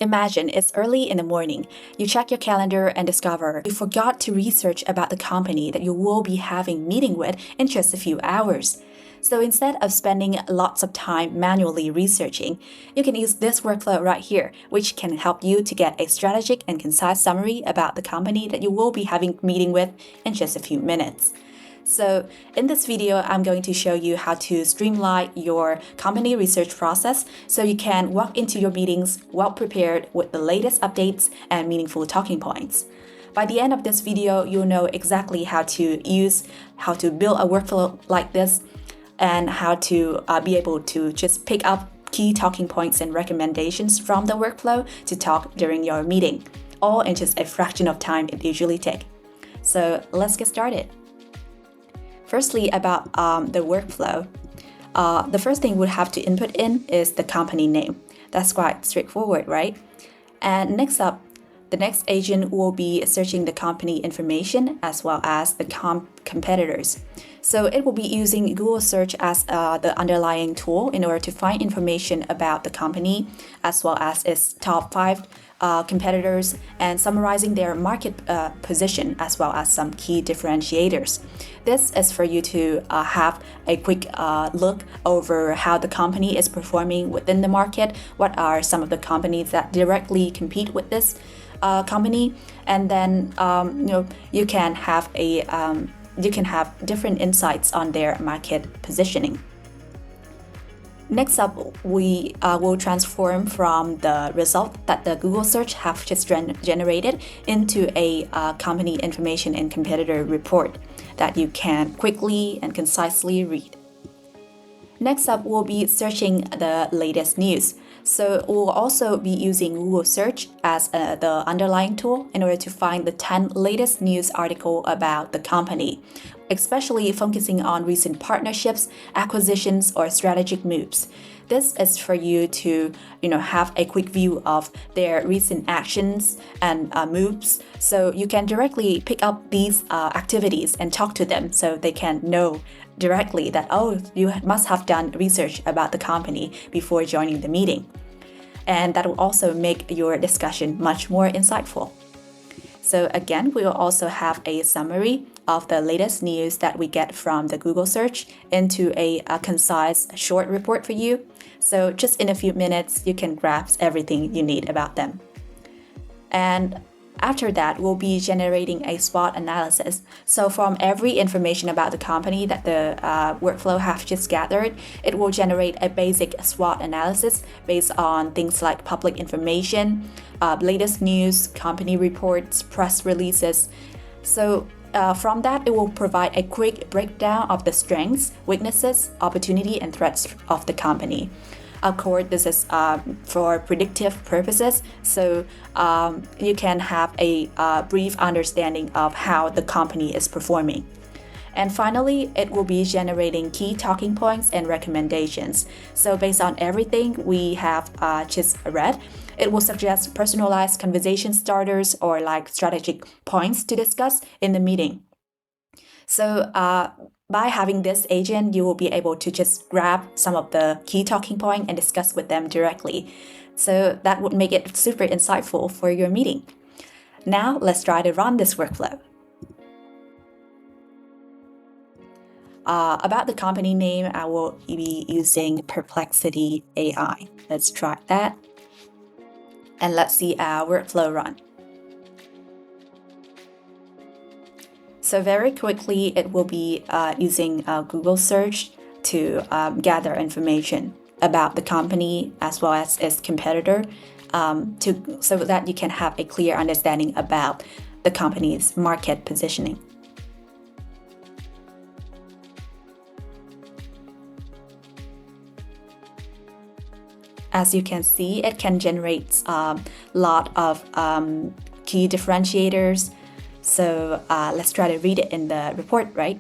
Imagine it's early in the morning. You check your calendar and discover you forgot to research about the company that you will be having meeting with in just a few hours. So instead of spending lots of time manually researching, you can use this workflow right here, which can help you to get a strategic and concise summary about the company that you will be having meeting with in just a few minutes. So in this video, I'm going to show you how to streamline your company research process so you can walk into your meetings well prepared with the latest updates and meaningful talking points. By the end of this video, you'll know exactly how to build a workflow like this and how to be able to just pick up key talking points and recommendations from the workflow to talk during your meeting, all in just a fraction of time it usually takes. So let's get started. Firstly, about the workflow, the first thing we'd have to input in is the company name. That's quite straightforward, right? And next up, the next agent will be searching the company information as well as the competitors. So it will be using Google search as the underlying tool in order to find information about the company as well as its top 5 competitors and summarizing their market position as well as some key differentiators. This is for you to have a quick look over how the company is performing within the market, what are some of the companies that directly compete with this company, and then you can have different insights on their market positioning. Next up, we will transform from the result that the Google search have just generated into a company information and competitor report that you can quickly and concisely read. Next up, we'll be searching the latest news. So we'll also be using Google search as the underlying tool in order to find the 10 latest news articles about the company, especially focusing on recent partnerships, acquisitions, or strategic moves. This is for you to have a quick view of their recent actions and moves, so you can directly pick up these activities and talk to them so they can know directly that, oh, you must have done research about the company before joining the meeting. And that will also make your discussion much more insightful. So again, we will also have a summary of the latest news that we get from the Google search into a concise short report for you. So just in a few minutes, you can grasp everything you need about them. And after that, we'll be generating a SWOT analysis. So from every information about the company that the workflow have just gathered, it will generate a basic SWOT analysis based on things like public information, latest news, company reports, press releases. So from that, it will provide a quick breakdown of the strengths, weaknesses, opportunity, and threats of the company. Of course, this is for predictive purposes, so you can have a brief understanding of how the company is performing. And finally, it will be generating key talking points and recommendations. So based on everything we have just read, it will suggest personalized conversation starters or like strategic points to discuss in the meeting. So by having this agent, you will be able to just grab some of the key talking points and discuss with them directly. So that would make it super insightful for your meeting. Now let's try to run this workflow. About the company name, I will be using Perplexity AI. Let's try that. And let's see our workflow run. So very quickly, it will be using Google search to gather information about the company as well as its competitor so that you can have a clear understanding about the company's market positioning. As you can see, it can generate a lot of key differentiators. So let's try to read it in the report, right?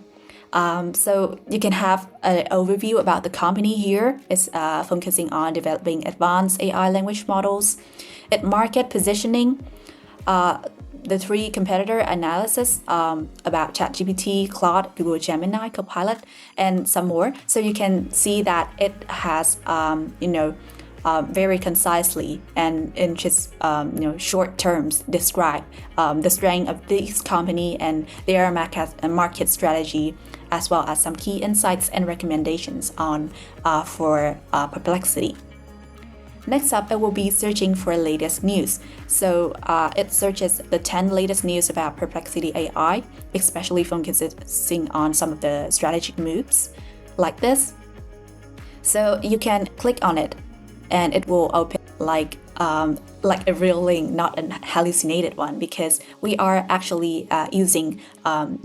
So you can have an overview about the company here. It's focusing on developing advanced AI language models. At market positioning, the 3 competitor analysis about ChatGPT, Claude, Google Gemini, Copilot, and some more. So you can see that it has, very concisely and in just short terms describe the strength of this company and their market strategy, as well as some key insights and recommendations on for Perplexity. Next up, it will be searching for latest news. So it searches the 10 latest news about Perplexity AI, especially focusing on some of the strategic moves like this. So you can click on it and it will open like a real link, not a hallucinated one, because we are actually using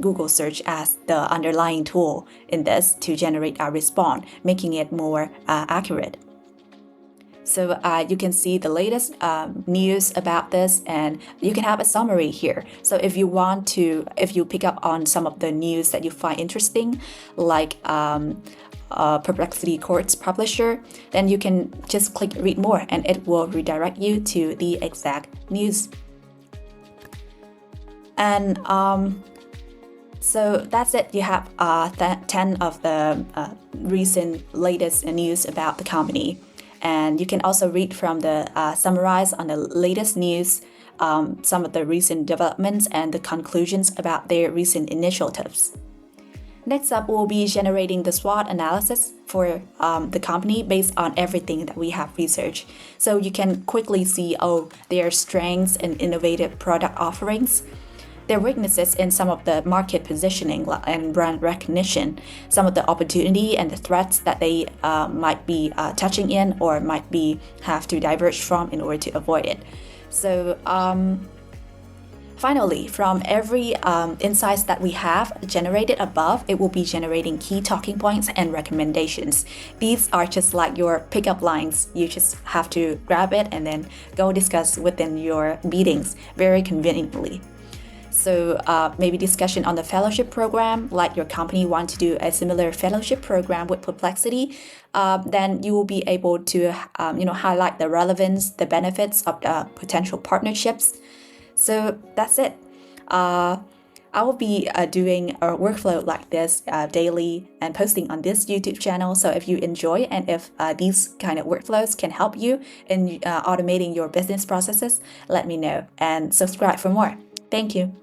Google search as the underlying tool in this to generate our response, making it more accurate. So you can see the latest news about this, and you can have a summary here. So if you pick up on some of the news that you find interesting, like Perplexity Courts Publisher, then you can just click read more and it will redirect you to the exact news. And so that's it. You have 10 of the recent latest news about the company. And you can also read from the summarize on the latest news, some of the recent developments and the conclusions about their recent initiatives. Next up, we'll be generating the SWOT analysis for the company based on everything that we have researched. So you can quickly see their strengths and innovative product offerings, their weaknesses in some of the market positioning and brand recognition, some of the opportunity and the threats that they might be touching in or might be have to diverge from in order to avoid it. So finally, from every insights that we have generated above, it will be generating key talking points and recommendations. These are just like your pickup lines. You just have to grab it and then go discuss within your meetings very conveniently. So maybe discussion on the fellowship program, like your company want to do a similar fellowship program with Perplexity, then you will be able to highlight the relevance, the benefits of the potential partnerships. So that's it. I will be doing a workflow like this daily and posting on this YouTube channel. So if you enjoy and if these kind of workflows can help you in automating your business processes, let me know and subscribe for more. Thank you.